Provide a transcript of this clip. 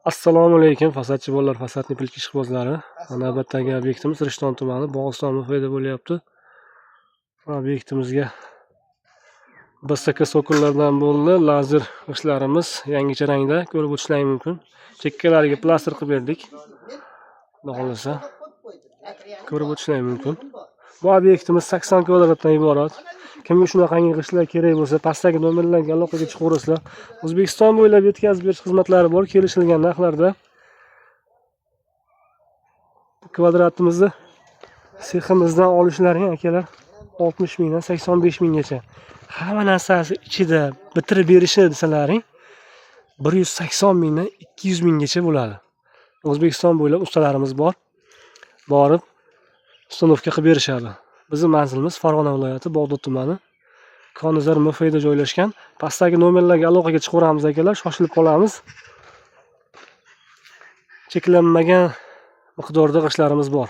Assalomu alaykum fasodchi bolalar, fasodni pilk ishqibozlari. Navbatdagi obyektimiz Rishton tumani Bog'iston muhitida bo'lyapti. Obyektimizga BSK so'kinlardan bo'ldi. Lazer g'ishtlarimiz yangicha rangda ko'rib o'tishingiz mumkin. Chekkalariga plaster qilib berdik. Xudo xolasa ko'rib o'tishingiz mumkin. Bu obyektimiz 80 kvadratdan iborat. Kimga shunaqangi g'ishtlar kerak bo'lsa, pastdagi nomerlarga aloqaga chiqaverasizlar. O'zbekiston bo'ylab yetkazib berish xizmatlari bor, kelishilgan narxlarda. Kvadratimizni seximizdan olishlaring akalar 60 mingdan 85 minggacha. Hamma narsasi ichida bitirib berishni desalaring 180 mingdan 200 minggacha bo'ladi. O'zbekiston bo'ylab ustalarimiz bor. Borib ustanovka qilib berishadi. Bizning manzilimiz Farg'ona viloyati Bog'dod tumani Konizar MFida joylashgan. Pastdagi nomerlarga aloqaga chiqaveramiz akalar, shoshilib qolamiz. Cheklanmagan miqdorda g'ishtlarimiz bor.